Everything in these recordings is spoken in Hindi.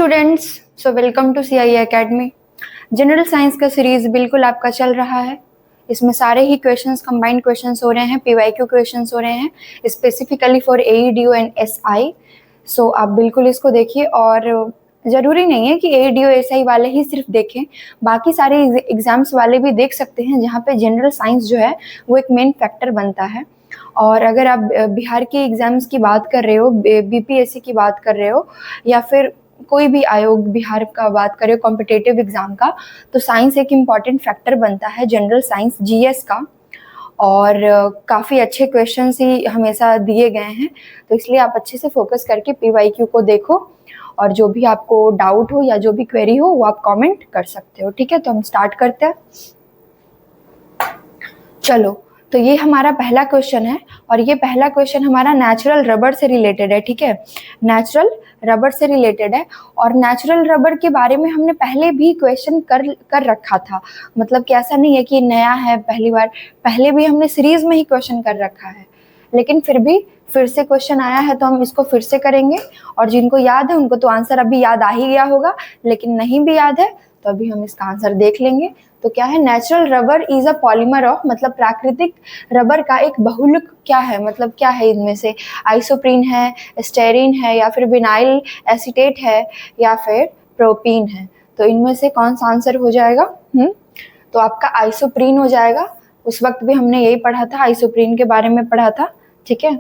Students, so welcome to CIE academy. General science का सीरीज बिल्कुल आपका चल रहा है। इसमें सारे ही क्वेश्चंस कंबाइंड क्वेश्चंस हो रहे हैं, PYQ क्वेश्चंस हो रहे हैं specifically for AEDO and SI। सो आप बिल्कुल इसको देखिए, और ज़रूरी नहीं है कि AEDO SI वाले ही सिर्फ देखें, बाकी सारे एग्जाम्स वाले भी देख सकते हैं, जहाँ पे जनरल साइंस जो है वो एक मेन फैक्टर बनता है। और अगर आप बिहार के एग्जाम्स की बात कर रहे हो, BPSC की बात कर रहे हो, या फिर कोई भी आयोग बिहार का बात करें कॉम्पिटेटिव एग्जाम का, तो साइंस एक इम्पॉर्टेंट फैक्टर बनता है, जनरल साइंस GS का। और काफ़ी अच्छे क्वेश्चंस ही हमेशा दिए गए हैं, तो इसलिए आप अच्छे से फोकस करके PYQ को देखो, और जो भी आपको डाउट हो या जो भी क्वेरी हो वो आप कमेंट कर सकते हो। ठीक है, तो हम स्टार्ट करते हैं। चलो, तो ये हमारा पहला क्वेश्चन है, और ये पहला क्वेश्चन हमारा नेचुरल रबर से रिलेटेड है। ठीक है, नेचुरल रबर से रिलेटेड है, और नेचुरल रबर के बारे में हमने पहले भी क्वेश्चन कर रखा था। मतलब कि ऐसा नहीं है कि नया है पहली बार, पहले भी हमने सीरीज में ही क्वेश्चन कर रखा है, लेकिन फिर से क्वेश्चन आया है तो हम इसको फिर से करेंगे। और जिनको याद है उनको तो आंसर अभी याद आ ही गया होगा, लेकिन नहीं भी याद है तो अभी हम इसका आंसर देख लेंगे। तो क्या है, natural rubber is a polymer of, मतलब प्राकृतिक रबर का एक बहुलक क्या है, मतलब क्या है इनमें से, आइसोप्रीन है, स्टेरीन है, या फिर विनाइल एसीटेट है, या फिर प्रोपीन है। तो इनमें से कौन सा आंसर हो जाएगा? तो आपका आइसोप्रीन हो जाएगा। उस वक्त भी हमने यही पढ़ा था, आइसोप्रीन के बारे में पढ़ा था। ठीक है,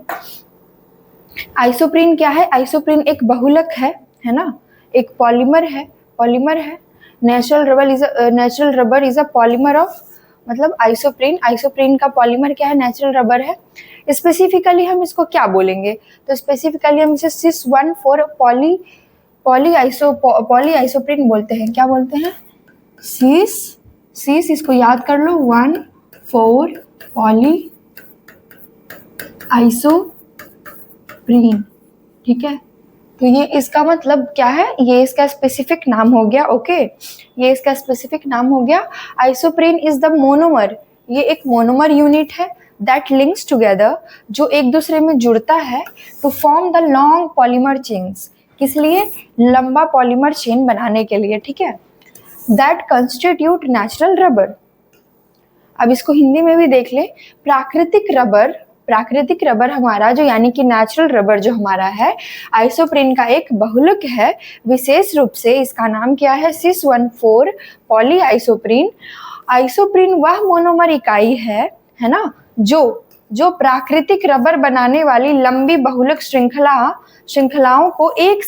आइसोप्रीन क्या है? आइसोप्रीन एक बहुलक है ना, एक पॉलीमर है। Natural rubber is a polymer of, मतलब आइसोप्रीन का पॉलीमर क्या है? नेचुरल रबर है। स्पेसिफिकली हम इसको क्या बोलेंगे? तो स्पेसिफिकली हम इसे cis-1,4 पॉली आइसोप्रीन बोलते हैं। क्या बोलते हैं? सिस, इसको याद कर लो, 1,4 पॉली आइसोप्रीन। ठीक है, तो ये इसका मतलब क्या है? ये इसका स्पेसिफिक नाम हो गया। ओके, ये इसका स्पेसिफिक नाम हो गया। आइसोप्रीन इज द मोनोमर, ये एक मोनोमर यूनिट है दैट लिंक्स टुगेदर, जो एक दूसरे में जुड़ता है, to form the long polymer chains, किस लिए? लंबा पॉलीमर चेन बनाने के लिए। ठीक है, दैट कंस्टिट्यूट नेचुरल रबर। अब इसको हिंदी में भी देख ले, प्राकृतिक रबर हमारा जो, यानी कि नेचुरल रबर जो हमारा है, आइसोप्रीन का एक बहुलक है। विशेष रूप से इसका नाम क्या है? cis-1,4 poly isoprene. आइसोप्रीन वह मोनोमर इकाई है ना, जो प्राकृतिक रबर बनाने वाली लंबी बहुलक श्रृंखलाओं को एक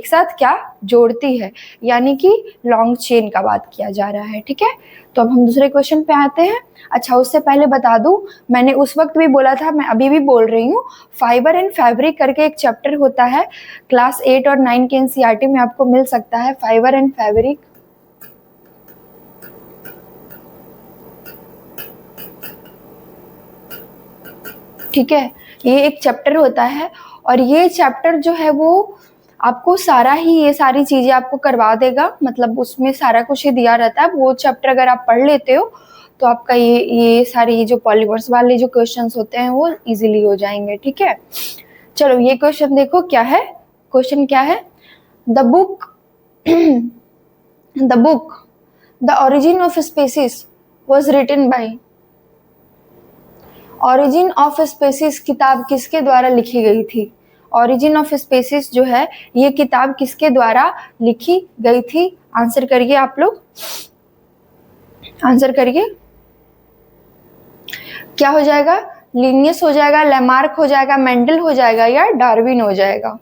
साथ क्या जोड़ती है, यानी कि लॉन्ग चेन का बात किया जा रहा है। ठीक है, तो अब हम दूसरे क्वेश्चन पे आते हैं। अच्छा, उससे पहले बता दूं, मैंने उस वक्त भी बोला था, मैं अभी भी बोल रही हूँ, फाइबर एंड फैब्रिक करके एक चैप्टर होता है, क्लास 8 और 9 के NCERT में आपको मिल सकता है, फाइबर एंड फैब्रिक। ठीक है, ये एक चैप्टर होता है, और ये चैप्टर जो है वो आपको ये सारी चीजें आपको करवा देगा, मतलब उसमें सारा कुछ ही दिया रहता है। वो चैप्टर अगर आप पढ़ लेते हो तो आपका ये सारी जो पॉलीमर्स वाले जो क्वेश्चंस होते हैं वो इजीली हो जाएंगे। ठीक है, चलो ये क्वेश्चन देखो क्या है। क्वेश्चन क्या है? The book the origin of species was written by. Origin of species किताब किसके द्वारा लिखी गई थी? ओरिजिन ऑफ स्पीसीज जो है, ये किताब किसके द्वारा लिखी गई थी? आंसर करिए आप लोग, आंसर करिए। क्या हो जाएगा? लिनियस हो जाएगा, लैमार्क हो जाएगा, मेंडल हो जाएगा, या डार्विन हो जाएगा?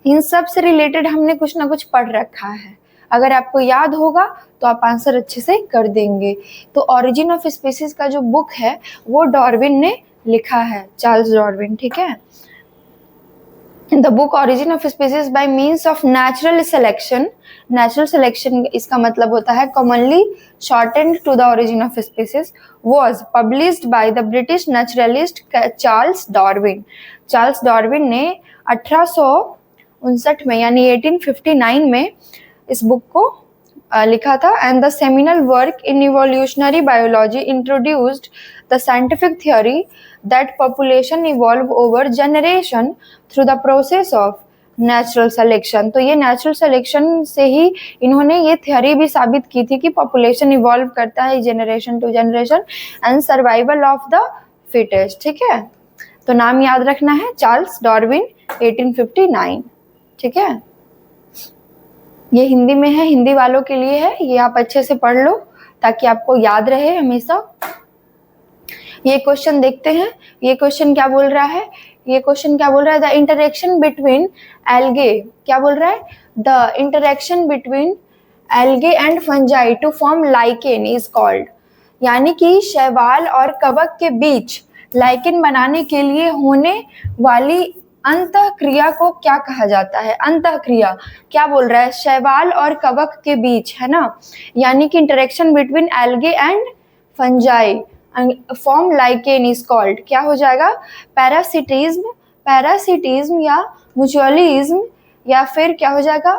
इन सब से रिलेटेड हमने कुछ ना कुछ पढ़ रखा है, अगर आपको याद होगा तो आप आंसर अच्छे से कर देंगे। तो ओरिजिन ऑफ स्पीसीज का जो बुक है वो डार्विन ने लिखा है, चार्ल्स डार्विन। ठीक है, the book origin of species by means of natural selection, इसका मतलब होता है commonly shortened to the origin of species, was published by the British naturalist Charles Darwin ने 1859 में, यानी 1859 में इस बुक को लिखा था। And the seminal work in evolutionary biology introduced the scientific theory that population evolve over generation through the process of natural selection. तो ये नेचुरल सिलेक्शन से ही इन्होंने ये थ्योरी भी साबित की थी कि पॉपुलेशन इवॉल्व करता है generation to generation and survival of the fittest. ठीक है, तो नाम याद रखना है चार्ल्स डार्विन 1859। ठीक है, ये हिंदी में है, हिंदी वालों के लिए है, ये आप अच्छे से पढ़ लो ताकि आपको याद रहे हमेशा। ये क्वेश्चन देखते हैं, ये क्वेश्चन क्या बोल रहा है, ये क्वेश्चन क्या बोल रहा है, द इंटरेक्शन बिटवीन एल्गे, क्या बोल रहा है, the interaction between algae and fungi to form lichen is called, यानी कि शैवाल और कवक के बीच लाइकेन बनाने के लिए होने वाली अंतःक्रिया को क्या कहा जाता है। अंतःक्रिया क्या बोल रहा है, शैवाल और कवक के बीच, है ना, यानी कि interaction between algae and fungi form lichen is called, क्या हो जाएगा, पैरासिटिज्म, पैरासिटिज्म या म्यूचुअलिज्म, या फिर क्या हो जाएगा,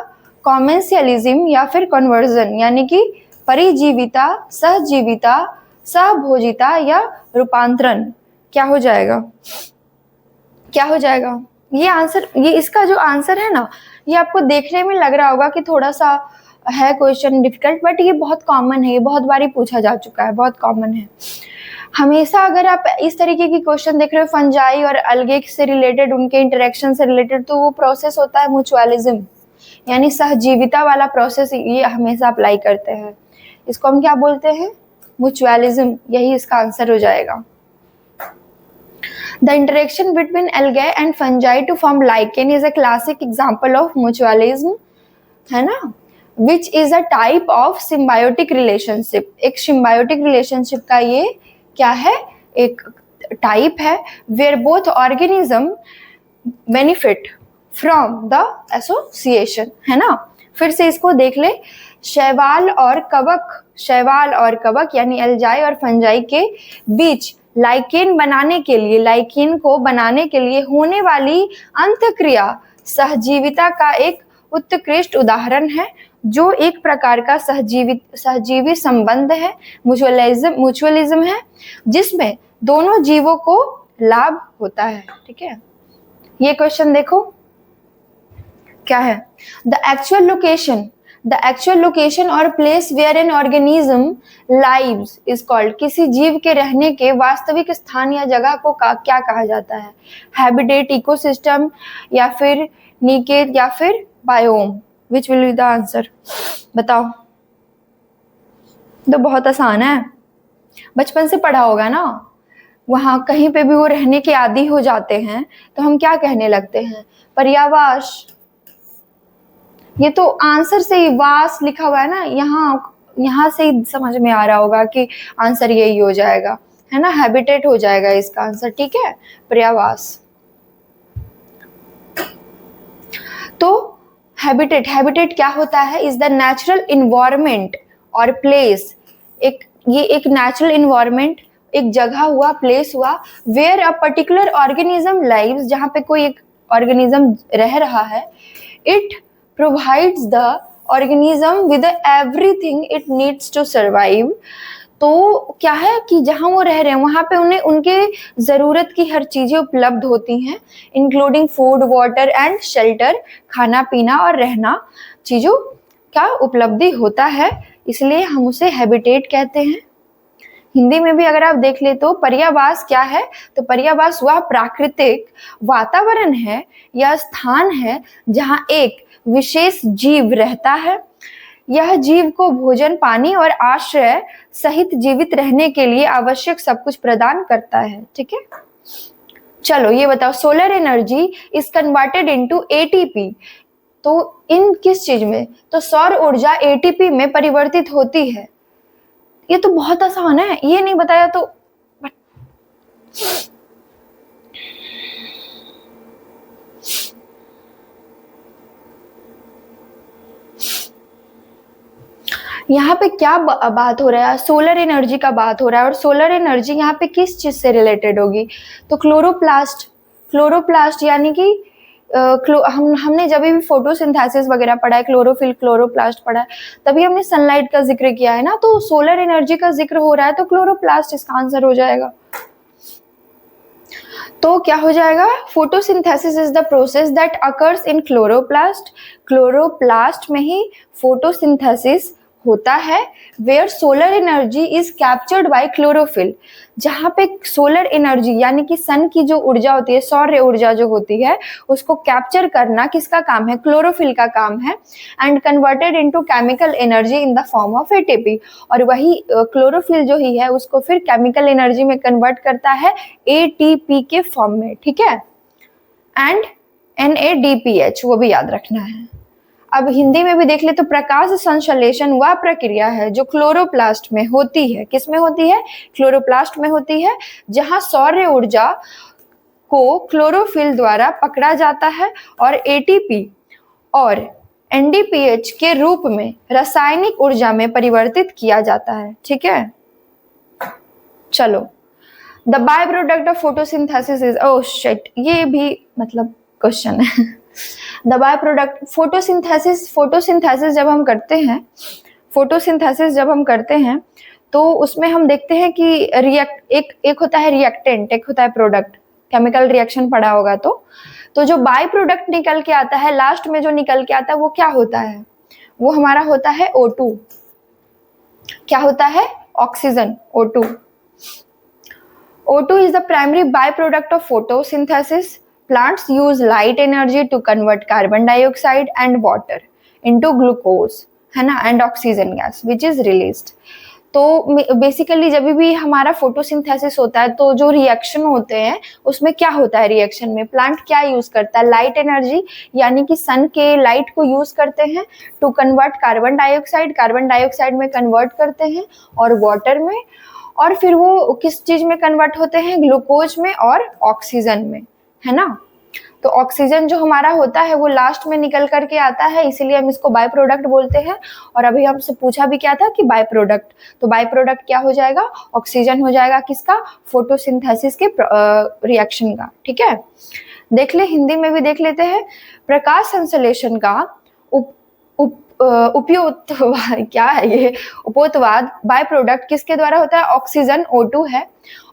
कॉमेंशियलिज्म, या फिर कन्वर्जन, यानी कि परिजीविता, सहजीविता, सहभोजिता या रूपांतरण, क्या हो जाएगा, क्या हो जाएगा। ये आंसर, ये इसका जो आंसर है ना, ये आपको देखने में लग रहा होगा कि थोड़ा सा है क्वेश्चन डिफिकल्ट, बट ये बहुत कॉमन है, ये बहुत बारी पूछा जा चुका है, बहुत कॉमन है। हमेशा अगर आप इस तरीके की क्वेश्चन देख रहे हो फंजाई और अलगे से रिलेटेड, उनके इंटरेक्शन से रिलेटेड, तो वो प्रोसेस होता है म्यूचुअलिज्म, यानी सहजीविता वाला प्रोसेस, ये हमेशा अप्लाई करते हैं। इसको हम क्या बोलते हैं, म्यूचुअलिज्म, यही इसका आंसर हो जाएगा। The interaction between algae and fungi to form lichen is a classic example of mutualism, है ना, which is a type of symbiotic relationship। एक symbiotic relationship का ये क्या है, एक टाइप है, where both organism benefit from the association, है ना। फिर से इसको देख ले, शैवाल और कवक, शैवाल और कवक यानी एल्जाई और फंजाई के बीच लाइकेन बनाने के लिए, लाइकेन को बनाने के लिए होने वाली अंतःक्रिया सहजीविता का एक उत्कृष्ट उदाहरण है, जो एक प्रकार का सहजीवी संबंध है, म्यूचुअलिज्म है, जिसमें दोनों जीवों को लाभ होता है। ठीक है, ये क्वेश्चन देखो क्या है, द एक्चुअल लोकेशन और place where an organism lives is called, किसी जीव के रहने के वास्तविक स्थान या जगह को क्या कहा जाता है, हैबिटेट, इकोसिस्टम, या फिर निकेत, या फिर biome, which will be the answer, बताओ। तो बहुत आसान है, बचपन से पढ़ा होगा ना, वहां कहीं पे भी वो रहने के आदी हो जाते हैं तो हम क्या कहने लगते हैं, पर्यावास। ये तो आंसर से ही वास लिखा हुआ है ना, यहाँ से ही समझ में आ रहा होगा कि आंसर यही हो जाएगा, है ना, हैबिटेट हो जाएगा इसका आंसर। ठीक है, पर्यावास। तो हैबिटेट क्या होता है, इज द नेचुरल इन्वायरमेंट और प्लेस, ये एक नेचुरल इन्वायरमेंट, एक जगह हुआ, प्लेस हुआ, where a particular organism lives, जहाँ पे कोई एक ऑर्गेनिज्म रह रहा है, it provides the organism with everything it needs to survive। तो क्या है कि जहां वो रह रहे हैं वहां पे उन्हें उनके जरूरत की हर चीजें उपलब्ध होती हैं, including food, water and shelter, खाना पीना और रहना, चीजों का उपलब्धि होता है, इसलिए हम उसे हैबिटेट कहते हैं। हिंदी में भी अगर आप देख ले तो पर्यावास क्या है, तो पर्यावास वह प्राकृतिक वातावरण है या स्थान है जहां एक विशेष जीव रहता है। यह जीव को भोजन, पानी और आश्रय सहित जीवित रहने के लिए आवश्यक सब कुछ प्रदान करता है। ठीक है, चलो ये बताओ, solar energy is converted into ATP, तो इन किस चीज में, तो सौर ऊर्जा एटीपी में परिवर्तित होती है। ये तो बहुत आसान है, ये नहीं बताया तो यहाँ पे क्या बात हो रहा है, सोलर एनर्जी का बात हो रहा है, और सोलर एनर्जी यहाँ पे किस चीज से रिलेटेड होगी, तो क्लोरोप्लास्ट यानी कि हमने जब भी फोटोसिंथेसिस वगैरह पढ़ा है, क्लोरोफिल, क्लोरोप्लास्ट पढ़ा है, तभी हमने सनलाइट का जिक्र किया है ना, तो सोलर एनर्जी का जिक्र हो रहा है तो क्लोरोप्लास्ट इसका आंसर हो जाएगा। तो क्या हो जाएगा, photosynthesis is the process that occurs in chloroplast. Chloroplast में ही फोटोसिंथेसिस होता है, where solar energy is captured by chlorophyll. जहाँ पे सोलर एनर्जी यानी कि सन की जो ऊर्जा होती है, सौर्य ऊर्जा जो होती है, उसको कैप्चर करना किसका काम है, क्लोरोफिल का काम है। And converted into chemical energy in the form of ATP. और वही क्लोरोफिल जो ही है उसको फिर केमिकल एनर्जी में कन्वर्ट करता है एटीपी के फॉर्म में, ठीक है। एंड NADPH वो भी याद रखना है। अब हिंदी में भी देख ले तो प्रकाश संश्लेषण वह प्रक्रिया है जो क्लोरोप्लास्ट में होती है। किस में होती है, क्लोरोप्लास्ट में होती है, जहां सौर्य ऊर्जा को क्लोरोफिल द्वारा पकड़ा जाता है और एटीपी और NDPH के रूप में रासायनिक ऊर्जा में परिवर्तित किया जाता है, ठीक है। चलो, the by product of photosynthesis is, oh shit, ये भी मतलब क्वेश्चन है। द बाय प्रोडक्ट फोटोसिंथेसिस जब हम करते हैं, फोटोसिंथेसिस जब हम करते हैं तो उसमें हम देखते हैं कि एक होता है रिएक्टेंट, एक होता है प्रोडक्ट। केमिकल रिएक्शन पढ़ा होगा तो जो बाय प्रोडक्ट निकल के आता है, लास्ट में जो निकल के आता है वो क्या होता है, वो हमारा होता है O2। क्या होता है, oxygen, O2। O2 is the primary byproduct of photosynthesis. Plants use light energy to convert carbon dioxide and water into glucose, है ना, and oxygen gas which is released. तो बेसिकली जब भी हमारा फोटोसिंथेसिस होता है तो जो रिएक्शन होते हैं उसमें क्या होता है, रिएक्शन में प्लांट क्या यूज करता है, लाइट एनर्जी यानी कि सन के लाइट को यूज करते हैं टू कन्वर्ट कार्बन डाइऑक्साइड में कन्वर्ट करते हैं और वाटर में, और फिर वो किस चीज में कन्वर्ट होते हैं, ग्लूकोज में और ऑक्सीजन में, है ना। तो ऑक्सीजन जो हमारा होता है वो लास्ट में निकल करके आता है, इसीलिए हम इसको बाय प्रोडक्ट बोलते हैं। और अभी हमसे पूछा भी क्या था कि बाय प्रोडक्ट, तो बाय प्रोडक्ट क्या हो जाएगा, ऑक्सीजन हो जाएगा, किसका, फोटोसिंथेसिस के रिएक्शन का, ठीक है। देख ले, हिंदी में भी देख लेते हैं। प्रकाश संश्लेषण का उपोत्पाद, क्या है ये, उपोत्पाद बाय प्रोडक्ट किसके द्वारा होता है, ऑक्सीजन, O2 है।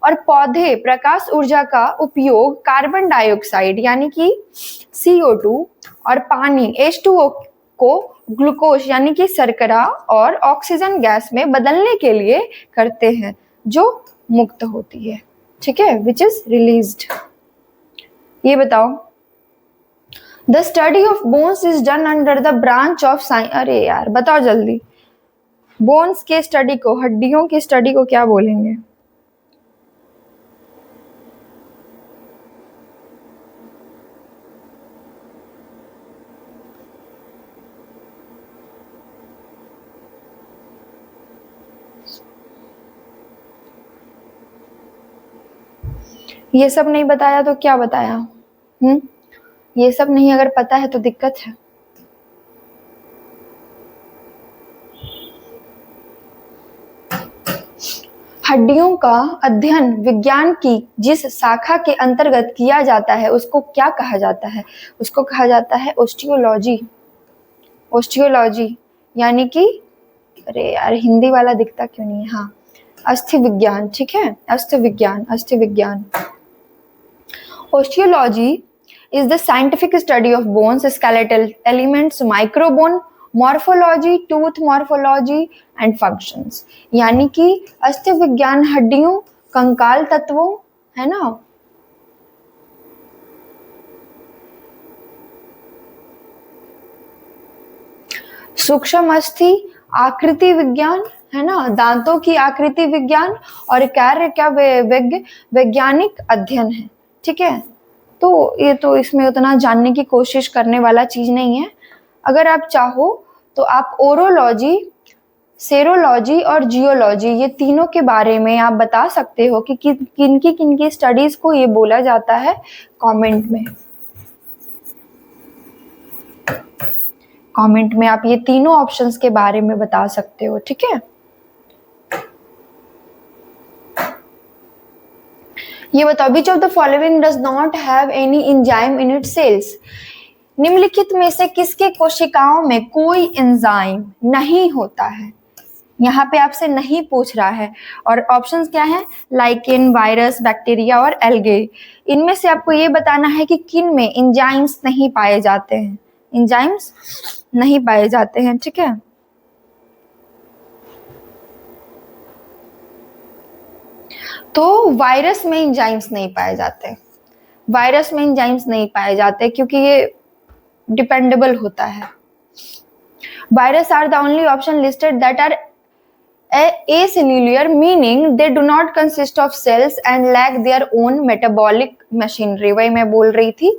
और पौधे प्रकाश ऊर्जा का उपयोग कार्बन डाइऑक्साइड यानी कि CO2 और पानी H2O को ग्लूकोज यानी कि शर्करा और ऑक्सीजन गैस में बदलने के लिए करते हैं जो मुक्त होती है, ठीक है, विच इज रिलीज्ड। ये बताओ, the study of bones is done under the branch of science. अरे यार बताओ जल्दी, बोन्स के स्टडी को, हड्डियों की स्टडी को क्या बोलेंगे, ये सब नहीं बताया तो क्या बताया, ये सब नहीं अगर पता है तो दिक्कत है। हड्डियों का अध्ययन विज्ञान की जिस शाखा के अंतर्गत किया जाता है उसको क्या कहा जाता है, उसको कहा जाता है ओस्टियोलॉजी। ओस्टियोलॉजी यानी कि, अरे यार हिंदी वाला दिखता क्यों नहीं है, हाँ, अस्थि विज्ञान, ठीक है, अस्थि विज्ञान, अस्थि विज्ञान। Osteology is the scientific study of bones, skeletal elements, microbone, morphology, tooth morphology and functions। यानी कि अस्थि विज्ञान हड्डियों, कंकाल तत्वों, है ना, सूक्ष्म अस्थि आकृति विज्ञान, है ना, दांतों की आकृति विज्ञान, और कार्य क्या वैज्ञानिक अध्ययन है, ठीक है। तो ये तो इसमें उतना जानने की कोशिश करने वाला चीज नहीं है। अगर आप चाहो तो आप ओरोलॉजी, सेरोलॉजी और जियोलॉजी, ये तीनों के बारे में आप बता सकते हो कि किनकी स्टडीज को ये बोला जाता है, कमेंट में, कमेंट में आप ये तीनों ऑप्शंस के बारे में बता सकते हो, ठीक है। ये बताओ, which of the following does not have any enzyme in its cells. निम्नलिखित में से किसके कोशिकाओं में कोई एंजाइम नहीं होता है, यहाँ पे आपसे नहीं पूछ रहा है। और ऑप्शंस क्या है, लाइकेन, वायरस, बैक्टीरिया और एल्गे। इनमें से आपको ये बताना है कि किन में एंजाइम्स नहीं पाए जाते हैं, एंजाइम्स नहीं पाए जाते हैं, ठीक है। तो वायरस में एंजाइम्स नहीं पाए जाते, वायरस में एंजाइम्स नहीं पाए जाते क्योंकि ये डिपेंडेबल होता है। Virus are the only option listed that are acellular, meaning they do not consist of cells and lack their own metabolic machinery। वही मैं बोल रही थी,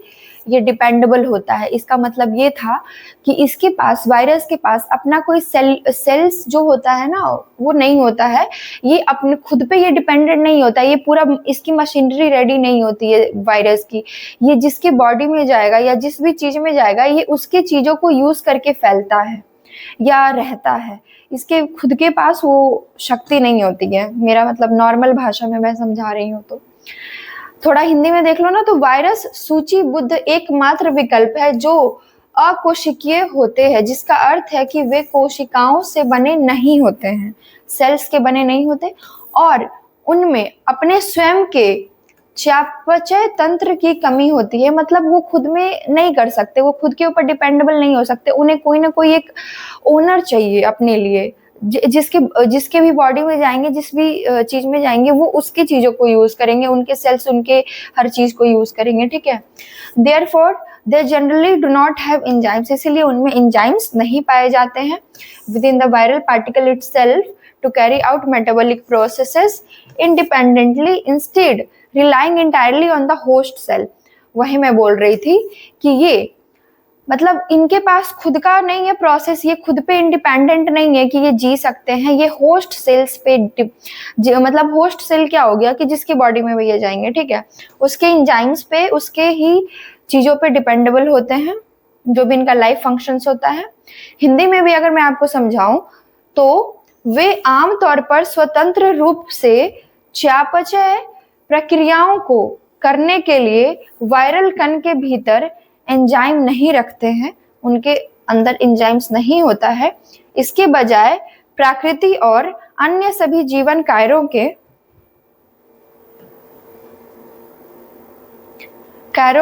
ये डिपेंडेबल होता है। इसका मतलब ये था कि इसके पास, वायरस के पास अपना कोई सेल्स जो होता है ना, वो नहीं होता है। ये अपने खुद पे ये डिपेंडेंट नहीं होता, ये पूरा इसकी मशीनरी रेडी नहीं होती है वायरस की। ये जिसके बॉडी में जाएगा या जिस भी चीज में जाएगा, ये उसके चीजों को यूज करके फैलता है या रहता है। इसके खुद के पास वो शक्ति नहीं होती है। मेरा मतलब नॉर्मल भाषा में मैं समझा रही हूँ, तो थोड़ा हिंदी में देख लो ना। तो वायरस सूचीबद्ध एकमात्र विकल्प है जो अकोशिकीय होते हैं, जिसका अर्थ है कि वे कोशिकाओं से बने नहीं होते हैं, सेल्स के बने नहीं होते, और उनमें अपने स्वयं के चयापचय तंत्र की कमी होती है। मतलब वो खुद में नहीं कर सकते, वो खुद के ऊपर डिपेंडेबल नहीं हो सकते। उन्हें कोई ना कोई एक ओनर चाहिए अपने लिए, जिसके भी बॉडी में जाएंगे, जिस भी चीज में जाएंगे, वो उसकी चीजों को यूज करेंगे, उनके सेल्स, उनके हर चीज को यूज करेंगे, ठीक है। Therefore they generally do not have enzymes, इसीलिए उनमें एंजाइम्स नहीं पाए जाते हैं within the viral particle itself to carry out metabolic processes independently, instead relying entirely on the host cell. वही मैं बोल रही थी कि ये मतलब इनके पास खुद का नहीं है प्रोसेस, ये खुद पे इंडिपेंडेंट नहीं है कि ये जी सकते हैं। ये होस्ट सेल्स पे मतलब होस्ट सेल क्या हो गया कि जिसकी बॉडी में भैया जाएंगे, ठीक है, उसके एंजाइम्स पे, उसके ही चीजों पे डिपेंडेबल होते हैं, जो भी इनका लाइफ फंक्शंस होता है। हिंदी में भी अगर मैं आपको समझाऊं तो वे आमतौर पर स्वतंत्र रूप से चयापचय प्रक्रियाओं को करने के लिए वायरल कण के भीतर एंजाइम नहीं रखते हैं, उनके अंदर एंजाइम्स नहीं होता है। इसके बजाय प्रकृति और अन्य सभी जीवन कार्यों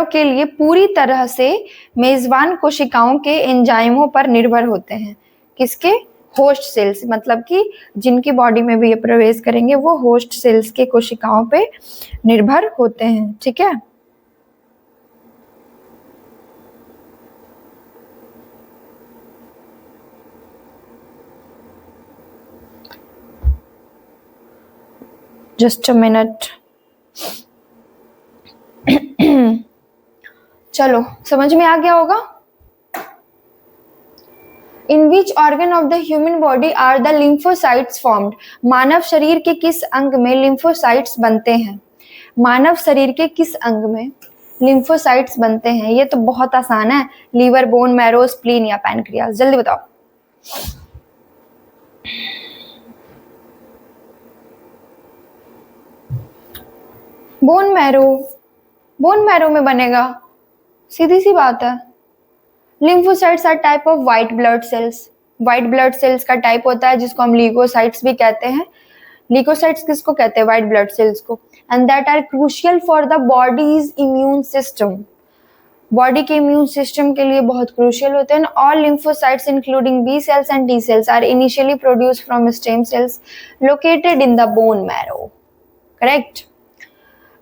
के लिए पूरी तरह से मेजबान कोशिकाओं के एंजाइमों पर निर्भर होते हैं। किसके? होस्ट सेल्स, मतलब कि जिनकी बॉडी में भी ये प्रवेश करेंगे वो होस्ट सेल्स के कोशिकाओं पे निर्भर होते हैं, ठीक है। Just a minute. चलो, समझ में आ गया होगा। In which organ of the human body are the lymphocytes formed? मानव शरीर के किस अंग में लिम्फोसाइट्स बनते हैं? मानव शरीर के किस अंग में लिम्फोसाइट्स बनते हैं? ये तो बहुत आसान है, लीवर, बोन मैरो, स्प्लीन या पैनक्रियास। जल्दी बताओ। बोन मैरो, बोन मैरो में बनेगा, सीधी सी बात है। Lymphocytes are type of white blood cells. White blood cells का टाइप होता है जिसको हम ल्यूकोसाइट्स भी कहते हैं। ल्यूकोसाइट्स किसको कहते हैं? व्हाइट ब्लड सेल्स को। And that are crucial for the body's immune system. Body के इम्यून सिस्टम के लिए बहुत क्रूशियल होते हैं। All lymphocytes including B cells and T cells are initially produced from stem cells located in the bone marrow. Correct.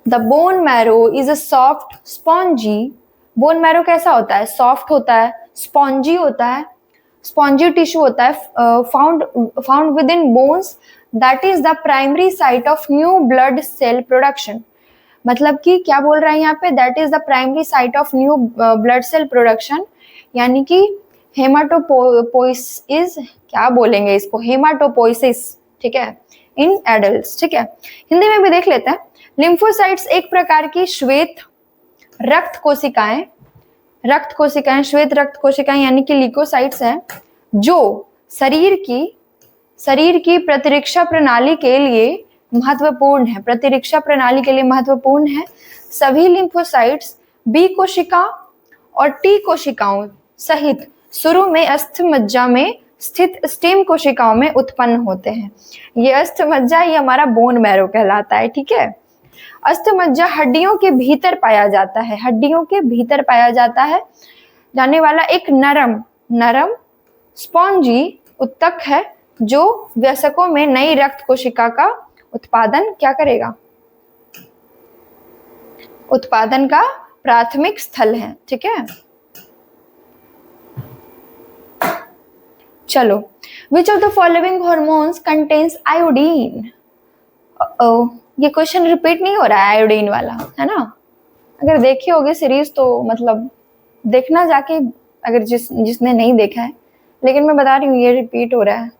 The bone marrow is a soft spongy. Bone marrow कैसा होता है? सॉफ्ट होता है, स्पॉन्जी होता है, स्पॉन्जी टिश्यू होता है, found within bones, that is the primary site of new blood cell production. मतलब कि क्या बोल रहा है यहाँ पे? That is the primary site of new blood cell production, यानी कि हेमाटोपोइसिस, क्या बोलेंगे इसको, हेमाटोपोइसिस, ठीक है, इन एडल्ट्स, ठीक है। हिंदी में भी देख लेते हैं। लिम्फोसाइट्स एक प्रकार की श्वेत रक्त कोशिकाएं, श्वेत रक्त कोशिकाएं यानी कि ल्यूकोसाइट्स हैं, जो शरीर की प्रतिरक्षा प्रणाली के लिए महत्वपूर्ण है, प्रतिरक्षा प्रणाली के लिए महत्वपूर्ण है। सभी लिम्फोसाइट्स बी कोशिका और टी कोशिकाओं सहित शुरू में अस्थिमज्जा में स्थित स्टेम कोशिकाओं में उत्पन्न होते हैं। ये अस्थमज्जा ये हमारा बोन मैरो कहलाता है, ठीक है। अस्थमज्जा हड्डियों के भीतर पाया जाता है, हड्डियों के भीतर पाया जाता है जाने वाला एक नरम स्पॉन्जी उत्तक है जो वयस्कों में नई रक्त कोशिका का उत्पादन क्या करेगा, उत्पादन का प्राथमिक स्थल है, ठीक है। चलो, विच of the following hormones contains iodine. ये क्वेश्चन रिपीट नहीं हो रहा है आयोडीन वाला, है ना। अगर देखी होगी सीरीज तो मतलब देखना जाके, अगर जिसने नहीं देखा है, लेकिन मैं बता रही हूँ ये रिपीट हो रहा है,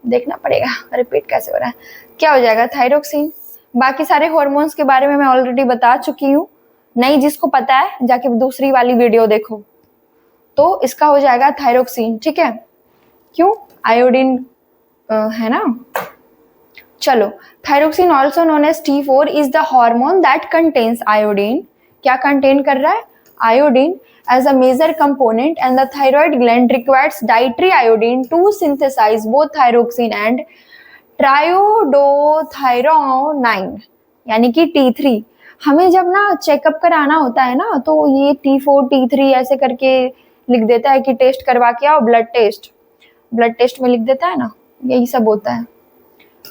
देखना पड़ेगा रिपीट कैसे हो रहा है। क्या हो जाएगा, थायरोक्सिन। बाकी सारे हॉर्मोन्स के बारे में मैं ऑलरेडी बता चुकी हूँ, नहीं जिसको पता है जाके दूसरी वाली वीडियो देखो। तो इसका हो जाएगा थायरोक्सिन, ठीक है। क्यों, आयोडीन है ना। चलो, thyroxine also known as T4 is the hormone that contains iodine. क्या कंटेन कर रहा है, iodine as a major component, and the thyroid gland requires dietary iodine to synthesize both thyroxine and triiodothyronine यानी कि T3। हमें जब ना चेकअप कराना होता है ना, तो ये T4 T3 ऐसे करके लिख देता है कि टेस्ट करवा के आओ, ब्लड टेस्ट में लिख देता है ना, यही सब होता है,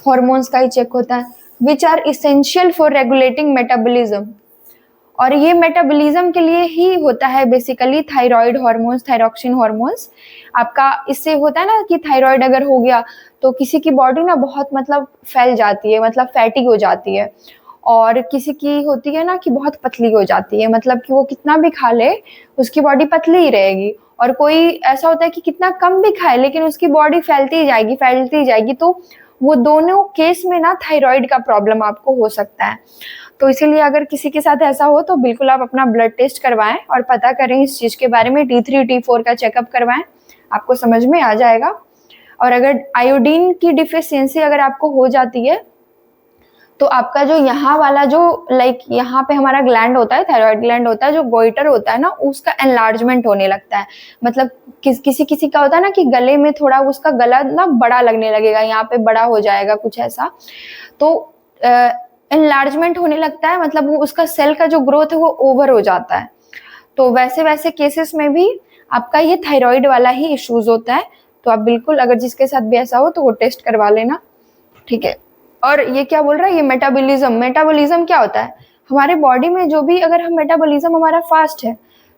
हॉर्मोन्स का ही चेक होता है। Which are essential for regulating metabolism, और ये मेटाबॉलिज्म के लिए ही होता है basically thyroid hormones, thyroxine hormones. आपका इससे होता है ना कि थायराइड अगर हो गया तो किसी की बॉडी ना बहुत मतलब फैल जाती है, मतलब फैटी हो जाती है, और किसी की होती है ना कि बहुत पतली हो जाती है, मतलब कि वो कितना भी खा ले उसकी बॉडी पतली ही रहेगी। और कोई ऐसा होता है कि कितना कम भी खाए लेकिन उसकी बॉडी फैलती जाएगी। तो वो दोनों केस में ना थायराइड का प्रॉब्लम आपको हो सकता है। तो इसीलिए अगर किसी के साथ ऐसा हो तो बिल्कुल आप अपना ब्लड टेस्ट करवाएं और पता करें इस चीज़ के बारे में, T3 T4 का चेकअप करवाएं, आपको समझ में आ जाएगा। और अगर आयोडीन की डिफिशियंसी अगर आपको हो जाती है तो आपका जो यहाँ वाला जो यहाँ पे हमारा ग्लैंड होता है, थायराइड ग्लैंड होता है, जो गोइटर होता है ना, उसका एनलार्जमेंट होने लगता है। मतलब किसी का होता है ना कि गले में थोड़ा उसका गला ना बड़ा लगने लगेगा, यहाँ पे बड़ा हो जाएगा कुछ ऐसा, तो एनलार्जमेंट होने लगता है, मतलब वो उसका सेल का जो ग्रोथ है वो ओवर हो जाता है। तो वैसे केसेस में भी आपका ये थायराइड वाला ही इश्यूज होता है। तो आप बिल्कुल अगर जिसके साथ भी ऐसा हो तो वो टेस्ट करवा लेना, ठीक है। और ये क्या बोल रहा है, ये मेटाबॉलिज्म क्या होता है, हमारे बॉडी में जो भी, अगर हम मेटाबॉलिज्म हमारा फास्ट है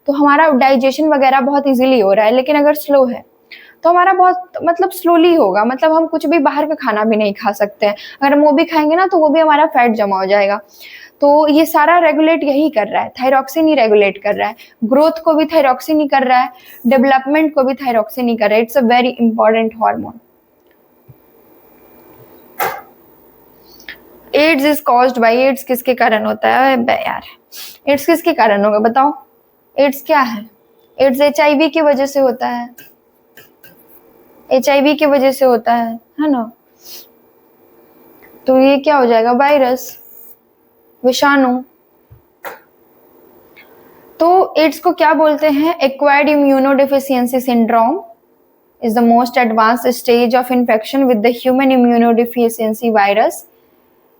तो हमारा डाइजेशन वगैरह बहुत इजीली हो रहा है, लेकिन अगर स्लो है तो हमारा बहुत मतलब स्लोली होगा, मतलब हम कुछ भी बाहर का खाना भी नहीं खा सकते हैं, अगर हम वो भी खाएंगे ना तो वो भी हमारा फैट जमा हो जाएगा। तो ये सारा रेगुलेट यही कर रहा है, थायरोक्सिन ही रेगुलेट कर रहा है, ग्रोथ को भी थायरोक्सिन ही कर रहा है, डेवलपमेंट को भी थायरोक्सिन ही कर रहा है। It's a very important hormone. AIDS is caused by, AIDS किसके कारण होता है यार, एड्स किसके कारण होगा बताओ, एड्स क्या है, एड्स HIV की वजह से होता है, HIV की वजह से होता है ना। तो ये क्या हो जाएगा, वायरस, विषाणु। तो एड्स को क्या बोलते हैं, acquired immunodeficiency syndrome is the most advanced stage of infection with the human immunodeficiency virus.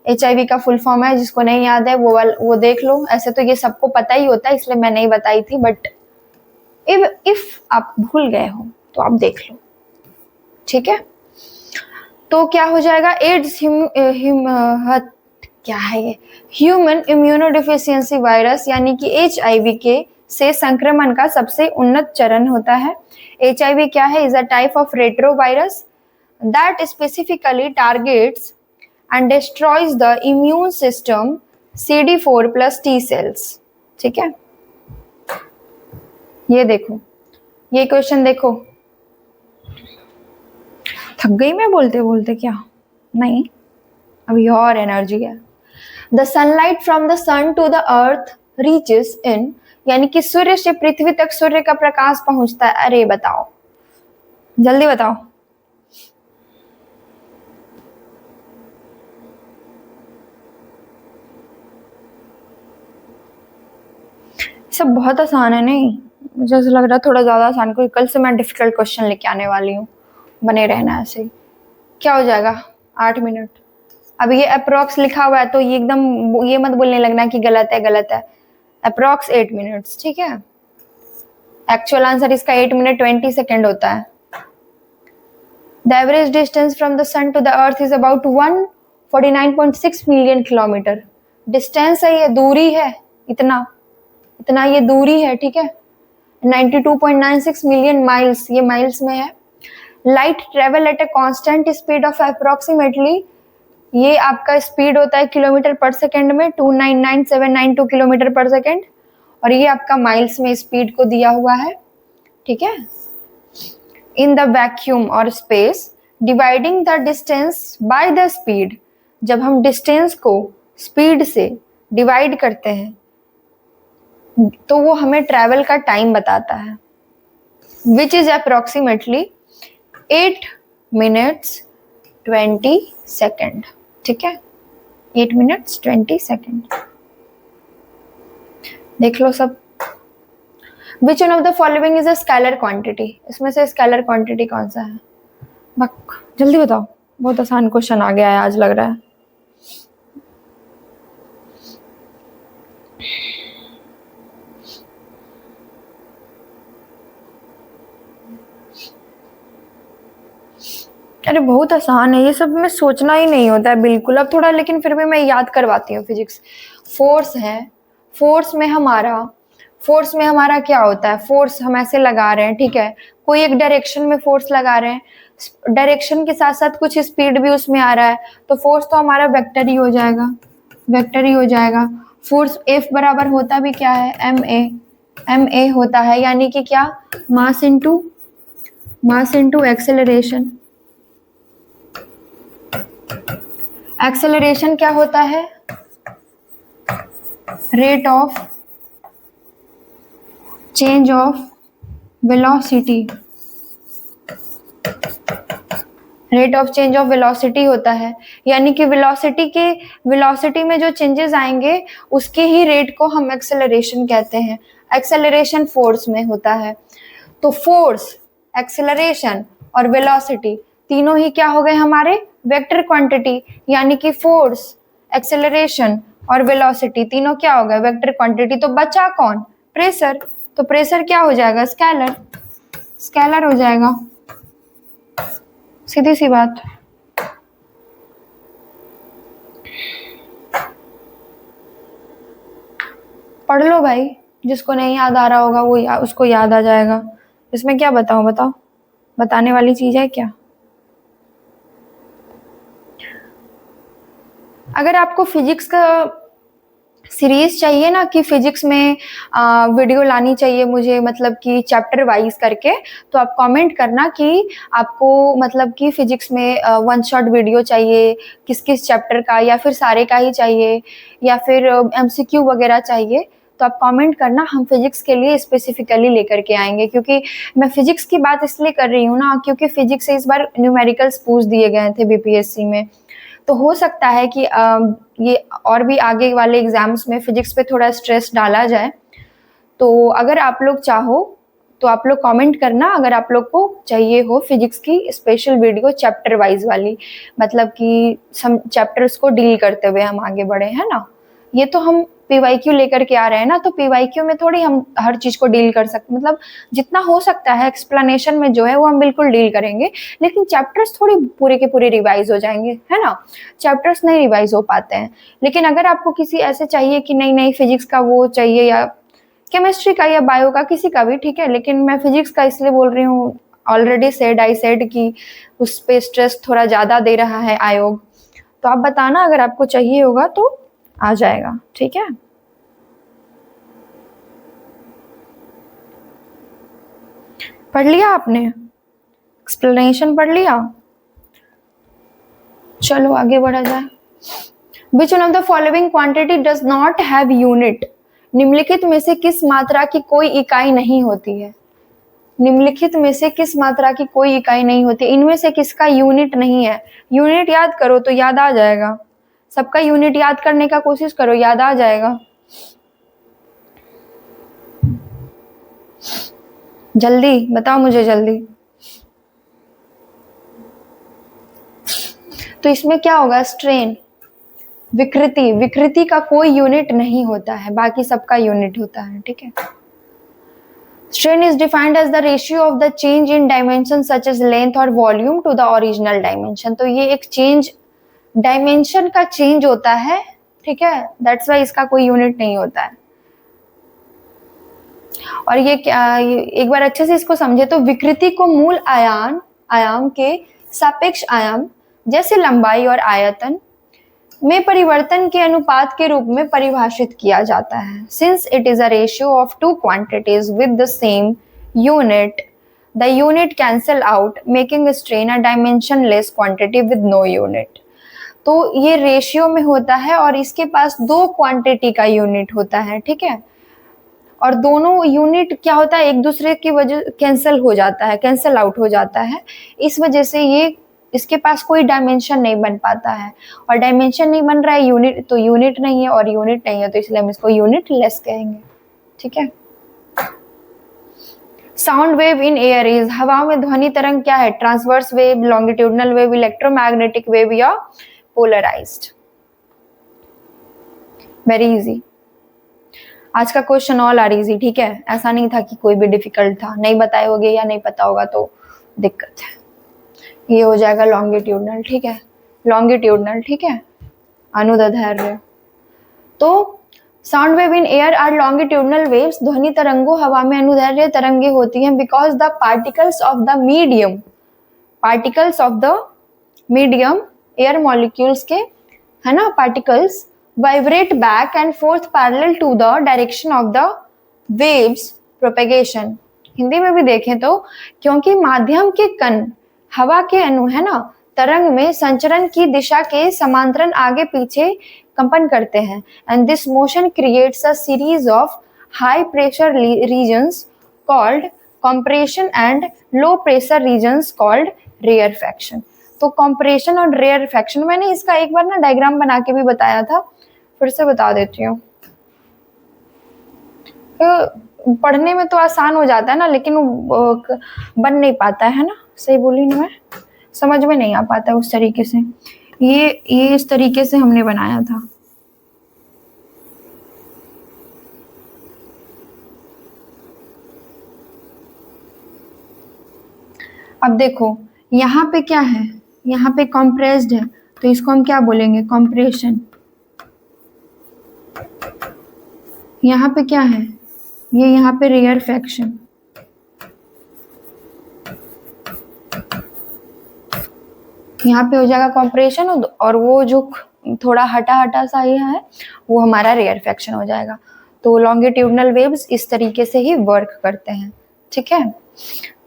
HIV का फुल फॉर्म है, जिसको नहीं याद है वो देख लो। ऐसे तो ये सबको पता ही होता है, इसलिए मैं नहीं बताई थी, बट इफ आप भूल गए हो तो आप देख लो, ठीक है। तो क्या हो जाएगा, एड्स क्या है ये, ह्यूमन इम्यूनोडेफिशिएंसी वायरस यानी कि HIV के से संक्रमण का सबसे उन्नत चरण होता है। HIV क्या है, is a type of retrovirus that specifically targets and destroys the immune system CD4 plus T cells, ठीक है। ये देखो, ये क्वेश्चन देखो, थक गई मैं बोलते बोलते क्या, नहीं अभी और एनर्जी है। The sunlight from the sun to the earth reaches in, यानी कि सूर्य से पृथ्वी तक सूर्य का प्रकाश पहुंचता है। अरे बताओ, जल्दी बताओ, सब बहुत आसान है। नहीं, मुझे ऐसा लग रहा है थोड़ा ज्यादा आसान, कोई कल से मैं डिफिकल्ट क्वेश्चन लेके आने वाली हूँ। बने रहना ऐसे ही। क्या हो जाएगा 8 मिनट। अब ये अप्रोक्स लिखा हुआ है तो ये एकदम ये मत बोलने लगना कि गलत है गलत है। अप्रोक्स 8 मिनट्स, ठीक है। एक्चुअल आंसर इसका 8 मिनट 20 सेकेंड होता है। The average distance from the sun to the earth is about 149.6 million kilometre. Distance है, ये दूरी है, इतना इतना ये दूरी है, ठीक है। 92.96 मिलियन माइल्स, ये माइल्स में है। Light travel eight a constant speed of approximately, ये आपका स्पीड होता है किलोमीटर पर सेकेंड में 299,792 किलोमीटर पर सेकेंड, और ये आपका माइल्स में स्पीड को दिया हुआ है, ठीक है। इन द वैक्यूम और space, dividing the distance by the speed, जब हम डिस्टेंस को स्पीड से डिवाइड करते हैं तो वो हमें ट्रैवल का टाइम बताता है, which is approximately 8 minutes 20 second, ठीक है। 8 मिनट्स 20 सेकेंड। देख लो सब। Which one of the following is a scalar quantity, इसमें से स्केलर क्वांटिटी कौन सा है? बक जल्दी बताओ, बहुत आसान क्वेश्चन आ गया है आज लग रहा है। अरे बहुत आसान है, ये सब में सोचना ही नहीं होता है बिल्कुल। अब थोड़ा लेकिन फिर भी मैं याद करवाती हूँ। फिजिक्स फोर्स है, फोर्स में हमारा क्या होता है? फोर्स हम ऐसे लगा रहे हैं, ठीक है, कोई एक डायरेक्शन में फोर्स लगा रहे हैं, डायरेक्शन के साथ साथ कुछ स्पीड भी उसमें आ रहा है, तो फोर्स तो हमारा वेक्टर ही हो जाएगा, वेक्टर ही हो जाएगा। फोर्स एफ बराबर होता भी क्या है? एम ए होता है, यानी कि क्या? Mass into acceleration. एक्सेलरेशन क्या होता है? Rate of change of velocity, rate of change of velocity होता है, यानी कि वेलोसिटी में जो चेंजेस आएंगे उसके ही रेट को हम एक्सेलरेशन कहते हैं। एक्सेलरेशन फोर्स में होता है। तो फोर्स, एक्सेलरेशन और वेलोसिटी तीनों ही क्या हो गए हमारे? वेक्टर क्वांटिटी, यानी कि फोर्स, एक्सेलरेशन और वेलोसिटी तीनों क्या हो गए? Vector quantity. तो बचा कौन? प्रेशर। तो प्रेशर क्या हो जाएगा? स्केलर हो जाएगा, सीधी सी बात। पढ़ लो भाई, जिसको नहीं याद आ रहा होगा वो उसको याद आ जाएगा। इसमें क्या बताओ? बताने वाली चीज है क्या? अगर आपको फिजिक्स का सीरीज चाहिए ना, कि फिजिक्स में वीडियो लानी चाहिए मुझे, मतलब कि चैप्टर वाइज करके, तो आप कमेंट करना कि आपको मतलब कि फिजिक्स में 1 शॉट वीडियो चाहिए किस किस चैप्टर का, या फिर सारे का ही चाहिए, या फिर MCQ वगैरह चाहिए, तो आप कमेंट करना। हम फिजिक्स के लिए स्पेसिफिकली लेकर के आएंगे, क्योंकि मैं फिजिक्स की बात इसलिए कर रही हूँ ना, क्योंकि फिजिक्स से इस बार न्यूमेरिकल्स पूछ दिए गए थे BPSC में, तो हो सकता है कि ये और भी आगे वाले एग्जाम्स में फिजिक्स पे थोड़ा स्ट्रेस डाला जाए। तो अगर आप लोग चाहो तो आप लोग कमेंट करना, अगर आप लोग को चाहिए हो फिजिक्स की स्पेशल वीडियो चैप्टर वाइज वाली, मतलब कि सम चैप्टर्स को डील करते हुए हम आगे बढ़े, है ना। ये तो हम PYQ लेकर के आ रहे हैं ना, तो PYQ में थोड़ी हम हर चीज को डील कर सकते, मतलब जितना हो सकता है एक्सप्लेनेशन में जो है वो हम बिल्कुल डील करेंगे, लेकिन चैप्टर्स थोड़ी पूरे के पूरे रिवाइज हो जाएंगे, है ना। चैप्टर्स नहीं रिवाइज हो पाते हैं। लेकिन अगर आपको किसी ऐसे चाहिए कि नहीं फिजिक्स का वो चाहिए, या केमिस्ट्री का या बायो का, किसी का भी ठीक है, लेकिन मैं फिजिक्स का इसलिए बोल रही हूँ, ऑलरेडी आई सेड कि उस पे स्ट्रेस थोड़ा ज्यादा दे रहा है आयोग, तो आप बताना अगर आपको चाहिए होगा तो आ जाएगा, ठीक है। पढ़ लिया आपने? एक्सप्लेनेशन पढ़ लिया? चलो आगे बढ़ा जाए। Which one of the following quantity does not have unit? निम्नलिखित में से किस मात्रा की कोई इकाई नहीं होती है? निम्नलिखित में से किस मात्रा की कोई इकाई नहीं होती? इनमें से किसका यूनिट नहीं है? यूनिट याद करो तो याद आ जाएगा। सबका यूनिट याद करने का कोशिश करो, याद आ जाएगा। जल्दी बताओ मुझे, जल्दी। तो इसमें क्या होगा, स्ट्रेन, विकृति, विकृति का कोई यूनिट नहीं होता है, बाकी सबका यूनिट होता है, ठीक है। Strain is defined as the ratio of the change in dimension such as length or volume to the original dimension। तो ये एक चेंज, डायमेंशन का चेंज होता है, ठीक है, दैट्स वाई इसका कोई यूनिट नहीं होता है। और ये क्या, एक बार अच्छे से इसको समझे तो विकृति को मूल आयाम के सापेक्ष आयाम जैसे लंबाई और आयतन में परिवर्तन के अनुपात के रूप में परिभाषित किया जाता है। Since it is a ratio of two quantities with the same unit, the unit cancel out making strain a dimensionless quantity with no unit. तो ये रेशियो में होता है और इसके पास दो क्वांटिटी का यूनिट होता है, ठीक है, और दोनों यूनिट क्या होता है, एक दूसरे की वजह कैंसल हो जाता है, कैंसल आउट हो जाता है, इस वजह से ये इसके पास कोई डायमेंशन नहीं बन पाता है। और डायमेंशन नहीं बन रहा है, यूनिट तो यूनिट नहीं है, और यूनिट नहीं है तो इसलिए हम इसको यूनिट लेस कहेंगे, ठीक है। Sound wave in air is, हवा में ध्वनि तरंग क्या है, transverse wave, longitudinal wave, electromagnetic wave या पोलराइज्ड। वेरी इजी, आज का क्वेश्चन ऑल आर इजी, ठीक है, ऐसा नहीं था कि कोई भी डिफिकल्ट था, नहीं बताए होगे या नहीं पता होगा तो दिक्कत है। ये हो जाएगा लॉन्गिट्यूडनल, ठीक है, लॉन्गिट्यूडनल, ठीक है, अनुदैर्ध्य। तो sound wave in air are longitudinal waves, ध्वनि तरंगों हवा में अनुदैर्ध्य तरंगे होती हैं, because the particles of the medium, particles of the medium air molecules के, है ना, particles vibrate back and forth parallel to the direction of the waves propagation. Hindi में भी देखें तो क्योंकि माध्यम के कण हवा के अणु, है ना, तरंग में संचरण की दिशा के समांतरण आगे पीछे कंपन करते हैं, and this motion creates a series of high pressure regions called compression and low pressure regions called rarefaction. तो कंप्रेशन और रेयरफैक्शन, मैंने इसका एक बार ना डायग्राम बना के भी बताया था, फिर से बता देती हूँ। तो पढ़ने में तो आसान हो जाता है ना, लेकिन वो बन नहीं पाता है ना, सही बोली ना मैं, समझ में नहीं आ पाता उस तरीके से। ये इस तरीके से हमने बनाया था। अब देखो यहाँ पे क्या है, यहाँ पे कंप्रेस्ड है, तो इसको हम क्या बोलेंगे, कंप्रेशन। यहाँ पे क्या है, ये यहाँ पे रेयरफैक्शन। यहाँ पे हो जाएगा कंप्रेशन, और वो जो थोड़ा हटा हटा सा ये है वो हमारा रेयरफैक्शन हो जाएगा। तो लॉन्गिट्यूडनल वेव्स इस तरीके से ही वर्क करते हैं, ठीक है।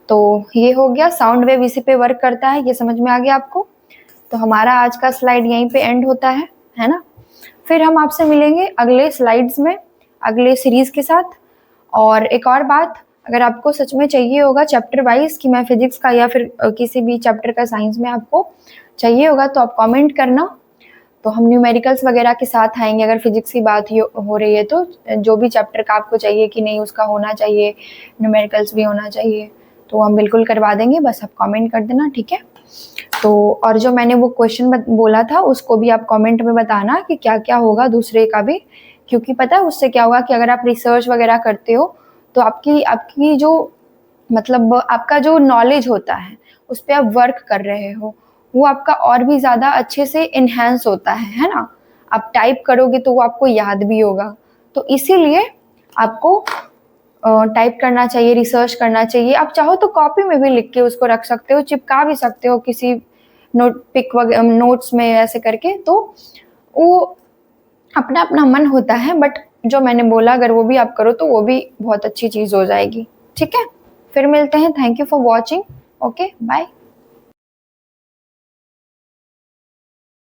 तो ये हो गया, साउंड वेव इसी पे वर्क करता है, ये समझ में आ गया आपको। तो हमारा आज का स्लाइड यहीं पे एंड होता है ना। फिर हम आपसे मिलेंगे अगले स्लाइड्स में अगले सीरीज के साथ। और एक और बात, अगर आपको सच में चाहिए होगा चैप्टर वाइज कि मैं फिजिक्स का या फिर किसी भी चैप्टर का साइंस में आपको चाहिए होगा तो आप कमेंट करना, तो हम न्यूमेरिकल्स वगैरह के साथ आएंगे। अगर फिजिक्स की बात हो रही है तो जो भी चैप्टर का आपको चाहिए कि नहीं उसका होना चाहिए, न्यूमेरिकल्स भी होना चाहिए, तो हम बिल्कुल करवा देंगे, बस आप कमेंट कर देना, ठीक है। तो और जो मैंने वो क्वेश्चन बोला था उसको भी आप कमेंट में बताना कि क्या क्या होगा दूसरे का भी, क्योंकि पता है उससे क्या होगा कि अगर आप रिसर्च वगैरह करते हो तो आपकी जो मतलब आपका जो नॉलेज होता है उस पर आप वर्क कर रहे हो, वो आपका और भी ज़्यादा अच्छे से इन्हेंस होता है ना। आप टाइप करोगे तो वो आपको याद भी होगा, तो इसीलिए आपको टाइप करना चाहिए, रिसर्च करना चाहिए। आप चाहो तो कॉपी में भी लिख के उसको रख सकते हो, चिपका भी सकते हो किसी नोट्स में ऐसे करके, तो वो अपना अपना मन होता है। बट जो मैंने बोला अगर वो भी आप करो तो वो भी बहुत अच्छी चीज़ हो जाएगी, ठीक है। फिर मिलते हैं, thank you for watching, okay bye.